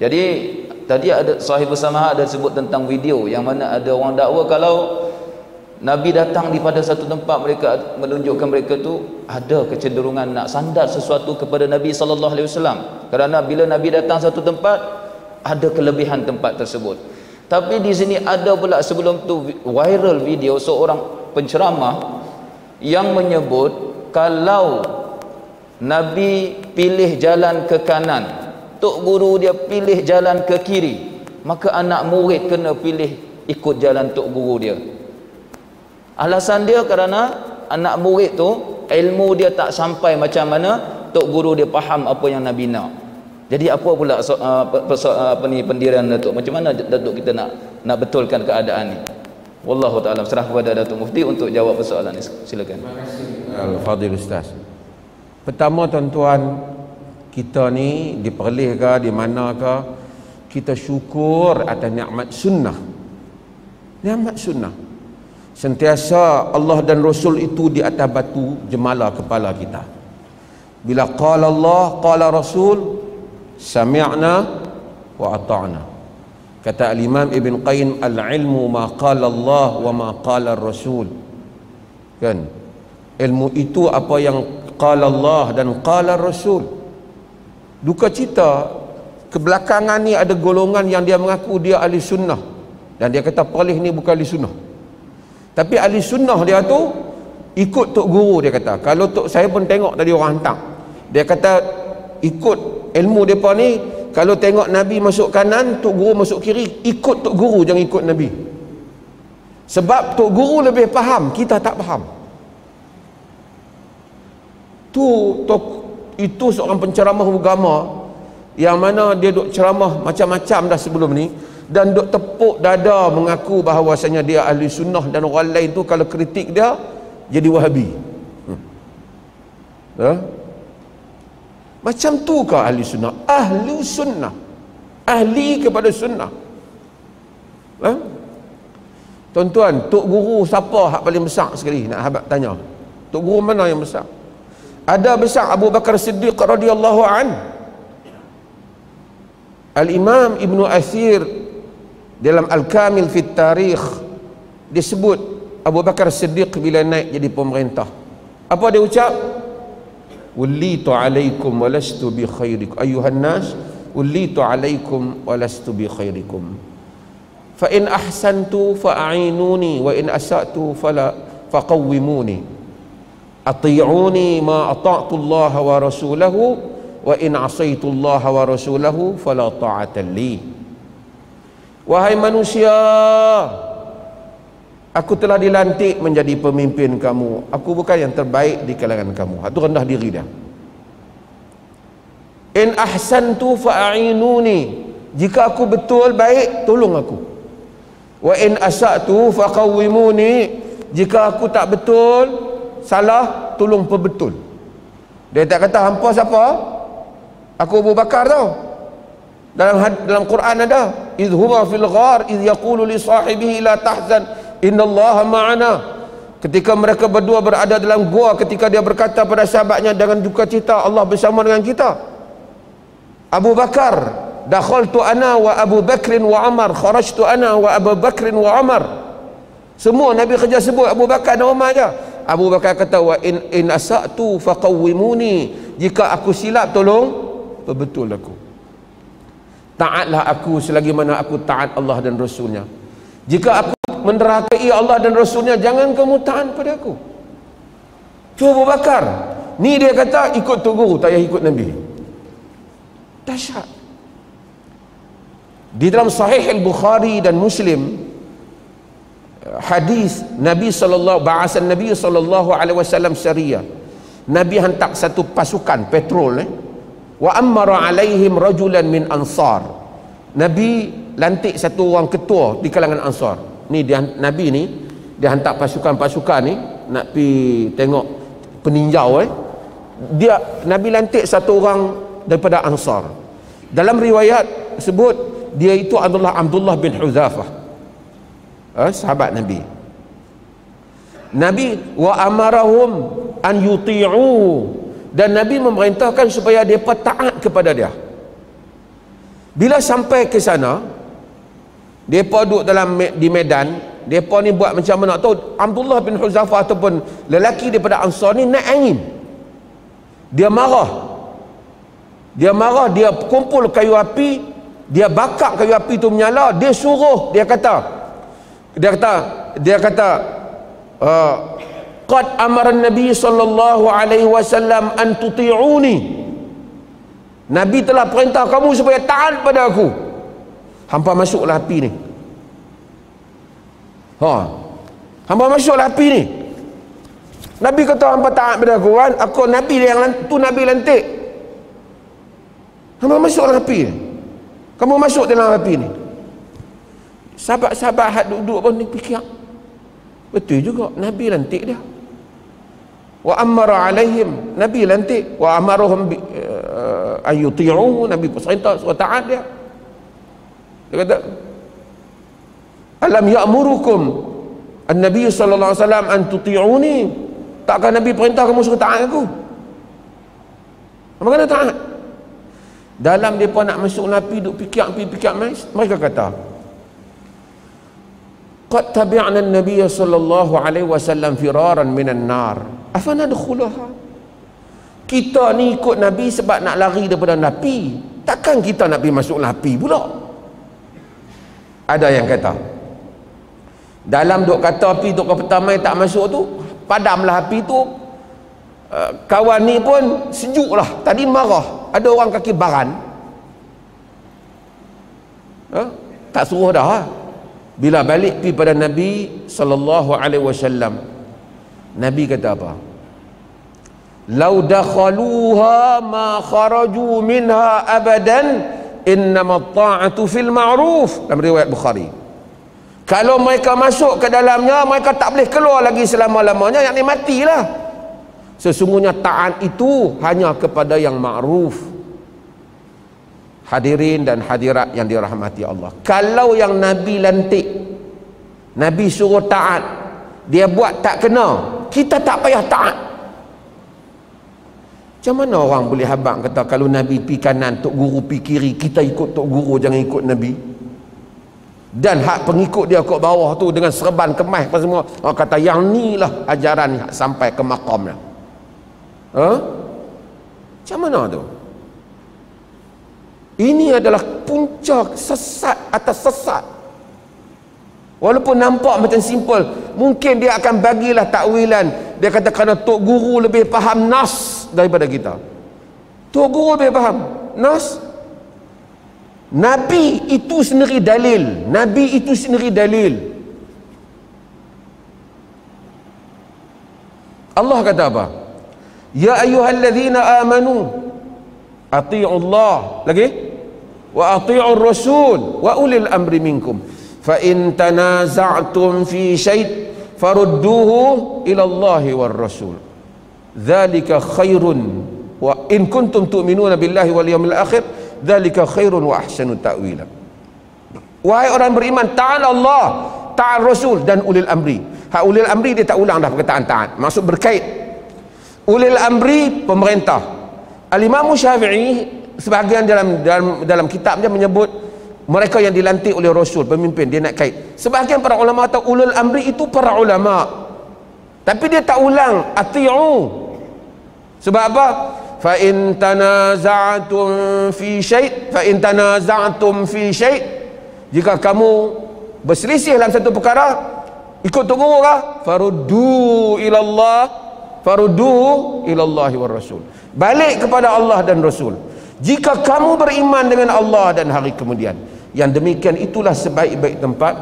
Jadi tadi ada Sahih Bersama ada sebut tentang video yang mana ada orang dakwa kalau Nabi datang di pada satu tempat, mereka menunjukkan mereka tu ada kecenderungan nak sandar sesuatu kepada Nabi sallallahu alaihi wasallam. Kerana bila Nabi datang satu tempat, ada kelebihan tempat tersebut. Tapi di sini ada pula sebelum tu viral video seorang penceramah yang menyebut kalau Nabi pilih jalan ke kanan, tok guru dia pilih jalan ke kiri, maka anak murid kena pilih ikut jalan tok guru dia. Alasan dia kerana anak murid tu ilmu dia tak sampai macam mana tok guru dia faham apa yang Nabi nak. Jadi apa pula pendirian Datuk? Macam mana Datuk kita nak betulkan keadaan ni? Wallahu taala, serah kepada Datuk Mufti untuk jawab persoalan ni. Silakan. Terima kasih Al-Fadhil Ustaz. Pertama tuan-tuan, kita ni diperlih ke di mana ke, kita syukur atas nikmat sunnah. Nikmat sunnah. Sentiasa Allah dan Rasul itu di atas batu jemala kepala kita. Bila qala Allah, qala Rasul, sami'na wa ata'na. Kata al-Imam Ibn Qayyim, al-ilmu ma qala Allah wa ma qala Rasul. Kan? Ilmu itu apa yang qala Allah dan qala Rasul. Duka cita kebelakangan ni ada golongan yang dia mengaku dia ahli sunnah dan dia kata perlih ni bukan ahli sunnah. Tapi ahli sunnah dia tu ikut tok guru, dia kata. Kalau tok saya pun tengok tadi orang hantar, dia kata ikut ilmu depa ni, kalau tengok Nabi masuk kanan, tok guru masuk kiri, ikut tok guru, jangan ikut Nabi. Sebab tok guru lebih faham, kita tak faham. Itu seorang penceramah agama yang mana dia duk ceramah macam-macam dah sebelum ni, dan duk tepuk dada mengaku bahawasanya dia ahli sunnah, dan orang lain tu kalau kritik dia jadi wahabi. Macam tu ke ahli sunnah? Ahli sunnah, ahli kepada sunnah. Tuan-tuan, tok guru siapa hak paling besar sekali? Nak habaq tanya, tok guru mana yang besar? Ada besar Abu Bakar Siddiq radhiyallahu an. Al-Imam Ibnu Athir dalam Al-Kamil fi Tarikh disebut Abu Bakar Siddiq bila naik jadi pemerintah, apa dia ucap? Wallitu alaikum walastu bi khairikum ayuhan nas, wallitu alaikum walastu bi khairikum. Fa in ahsantu fa'inuni wa in asa'tu fala faqawwimuni. Ati'uni ma ata'tu Allah wa rasulahu wa in asaitu Allah wa rasulahu fala ta'ata li. Wahai manusia, aku telah dilantik menjadi pemimpin kamu. Aku bukan yang terbaik di kalangan kamu. Itu rendah diri dia. In ahsantu fa'inuni, jika aku betul baik, tolong aku. Wa in asa'tu faqawwimuni, jika aku tak betul salah, tolong perbetul. Dia tak kata hampa siapa? Aku Abu Bakar tau. Dalam Quran ada, idh huma fil ghar idh yaqulu li sahibihi la tahzan innallaha ma'ana. Ketika mereka berdua berada dalam gua, ketika dia berkata pada sahabatnya, jangan duka cita, Allah bersama dengan kita. Abu Bakar, dakhaltu ana wa Abu Bakrin wa Umar, kharajtu ana wa Abu Bakrin wa Umar. Semua Nabi kerja sebut Abu Bakar dan Umar aja. Abu Bakar kata, wa in asa'tu faqawwimuni, jika aku silap tolong perbetul aku. Taatlah aku selagi mana aku taat Allah dan Rasulnya. Jika aku menderhakai Allah dan Rasulnya, jangan kamu taat pada aku. Cuba Abu Bakar ni dia kata ikut tok guru, tak payah ikut Nabi. Dahsyat. Di dalam Sahih Al-Bukhari dan Muslim, hadis Nabi sallallahu ba'asan Nabi sallallahu alaihi wasallam syariah. Nabi hantar satu pasukan patrol wa amara alaihim rajulan min ansar. Nabi lantik satu orang ketua di kalangan ansar. Ni dia, Nabi ni dia hantar pasukan-pasukan ni nak pi tengok peninjau Dia Nabi lantik satu orang daripada ansar. Dalam riwayat sebut dia itu adalah Abdullah bin Hudzafah, sahabat Nabi. Nabi wa amarahum an yuti'u, dan Nabi memerintahkan supaya mereka taat kepada dia. Bila sampai ke sana, mereka duduk di medan, mereka ni buat macam mana tahu, Abdullah bin Huzaifah ataupun lelaki daripada Ansar ni naik angin. Dia marah, dia kumpul kayu api, dia bakar kayu api tu menyala, dia suruh, dia kata qad amara Nabi sallallahu alaihi wasallam an tuti'uni. Nabi telah perintah kamu supaya taat pada aku. Hampa masuklah api ni. Hampa masuklah api ni. Nabi kata hampa taat pada aku kan, aku Nabi tu Nabi lantik. Hampa masuklah api ni. Kamu masuk dalam api ni. Sahabat-sahabat hak duduk pun ni fikir, betul juga, Nabi lantik dia. Wa amara alaihim, Nabi lantik. Wa amarahum ayuti'uhu, Nabi perintah suruh taat dia. Dia kata, alam ya'murukum an-nabi sallallahu alaihi wasallam an tuti'uni. Takkan Nabi perintah kamu suruh taat aku? Bagaimana taat? Dalam mereka nak masuk Nabi, duk fikir mais, mereka kata, qad tabi'na an-nabiy sallallahu alaihi wasallam firaran minan nar, afanadkhulaha. Kita ni ikut Nabi sebab nak lari daripada Nabi, takkan kita nak pergi masuk Nabi pula. Ada yang kata, dalam duk kata api duk pertama tak masuk tu, padamlah api tu. Kawan ni pun sejuk lah, tadi marah, ada orang kaki baran, tak suruh dah. Bila balik pergi pada Nabi sallallahu alaihi wasallam, Nabi kata apa? Lau dakhaluha ma kharaju minha abadan, innama ta'atu fil ma'ruf. Dalam riwayat Bukhari, kalau mereka masuk ke dalamnya, mereka tak boleh keluar lagi selama-lamanya, yakni matilah. Sesungguhnya taat itu hanya kepada yang ma'ruf. Hadirin dan hadirat yang dirahmati Allah, kalau yang Nabi lantik, Nabi suruh taat, dia buat tak kena, kita tak payah taat. Macam mana orang boleh habaq kata kalau Nabi pi kanan, tok guru pi kiri, kita ikut tok guru, jangan ikut Nabi? Dan hak pengikut dia kat bawah tu dengan serban kemas apa semua, orang kata yang ni lah ajaran ni sampai ke maqamnya. Macam mana tu? Ini adalah puncak sesat atas sesat. Walaupun nampak macam simple, mungkin dia akan bagilah takwilan. Dia kata kerana tok guru lebih faham nas daripada kita. Tok guru lebih faham nas. Nabi itu sendiri dalil. Nabi itu sendiri dalil. Allah kata apa? Ya ayyuhalladzina amanu ati'u Allah, lagi, wa ati'ur rasul wa ulil amri minkum fa in tanaza'tum fi syai' farudduhu ila Allah war rasul dzalika khairun wa in kuntum tu'minuna billahi wal yawmil akhir dzalika khairun wa ahsanu ta'wila. Wahai orang beriman, taat Allah, taat Rasul dan ulil amri. Hak ulil amri dia tak ulang dah perkataan taat, maksud berkait. Ulil amri pemerintah. Al-Imam Syafi'i sebahagian dalam kitabnya menyebut mereka yang dilantik oleh Rasul, pemimpin, dia nak kait. Sebahagian para ulama tahu ulul amri itu para ulama, tapi dia tak ulang ati'u. Sebab apa? Fa in tanaza'tum fi syai', fa in tanaza'tum fi syai', jika kamu berselisih dalam satu perkara, ikut tok guru kah? Faruddu ila Allah, faruddu ila Allah war rasul. Balik kepada Allah dan Rasul. Jika kamu beriman dengan Allah dan hari kemudian, yang demikian itulah sebaik-baik tempat,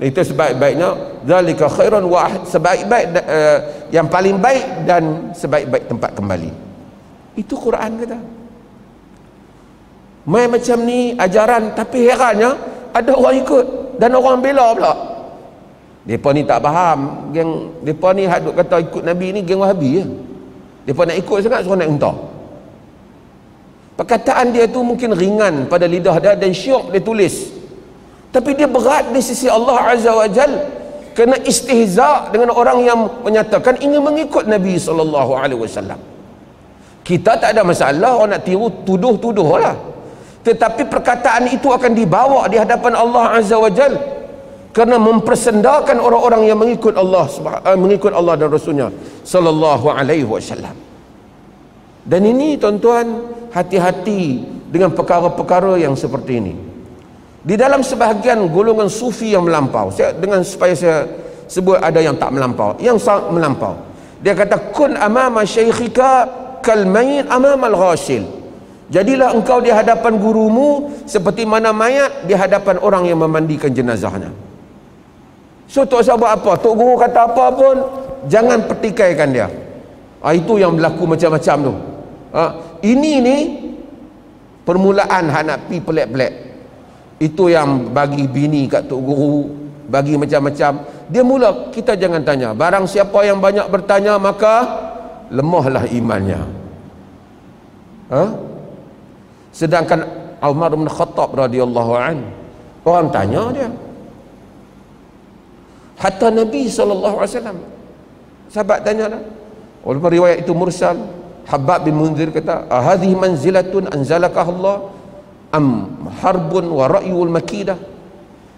itu sebaik-baiknya, zalika khairan wa sebaik-baik, yang paling baik dan sebaik-baik tempat kembali. Itu Quran kata. Main macam ni ajaran, tapi herannya ada orang ikut dan orang bela pula. Depa ni tak faham, geng depa ni hak duk kata ikut Nabi ni geng Wahabi je. Depa nak ikut sangat suruh naik unta. Perkataan dia tu mungkin ringan pada lidah dia dan syok dia tulis, tapi dia berat di sisi Allah Azza wa Jal, kena istihza dengan orang yang menyatakan ingin mengikut Nabi SAW. Kita tak ada masalah, orang nak tiru tuduh-tuduh lah, tetapi perkataan itu akan dibawa di hadapan Allah Azza wa Jal, kerana mempersendakan orang-orang yang mengikut Allah dan Rasulnya sallallahu alaihi wasallam. Dan ini tuan-tuan, hati-hati dengan perkara-perkara yang seperti ini. Di dalam sebahagian golongan sufi yang melampau, supaya saya sebut ada yang tak melampau, yang sangat melampau, dia kata kun amama syekhika kal mayit amama al-ghasil. Jadilah engkau di hadapan gurumu seperti mana mayat di hadapan orang yang memandikan jenazahnya. So tak usah buat apa, tok guru kata apa pun jangan pertikaikan dia. Itu yang berlaku macam-macam tu. Ini ni permulaan nak pi pelik-pelik. Itu yang bagi bini kat tok guru, bagi macam-macam. Dia mula, kita jangan tanya. Barang siapa yang banyak bertanya maka lemahlah imannya. Sedangkan Umar bin Khattab radhiyallahu anhu, orang tanya dia. Hatta Nabi SAW, sahabat tanya lah. Walaupun riwayat itu mursal, Habab bin Munzir kata, hadhihi manzilatun anzalakah Allah am harbun wa ra'yul makidah.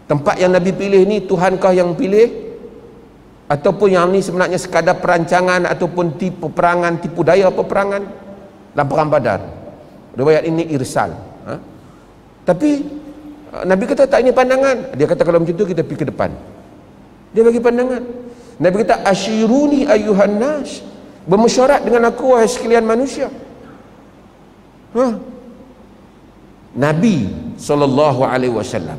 Tempat yang Nabi pilih ni, Tuhankah yang pilih, ataupun yang ni sebenarnya sekadar perancangan ataupun tipu perangan, tipu daya peperangan dalam perang Badar. Riwayat ini irsal. Tapi Nabi kata tak, ini pandangan. Dia kata kalau macam tu kita pergi ke depan. Dia bagi pandangan. Nabi kata asyiruni ayyuhan nas, bermesyuarat dengan aku wahai sekalian manusia. Nabi SAW,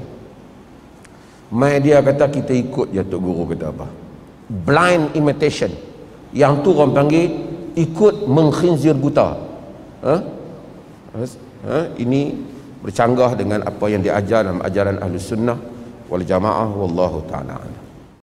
mai dia kata kita ikut je tok guru kata apa, blind imitation. Yang tu orang panggil ikut mengkhinzir buta. Ini bercanggah dengan apa yang diajar dalam ajaran Ahlus Sunnah wal Jamaah, wallahu ta'ala.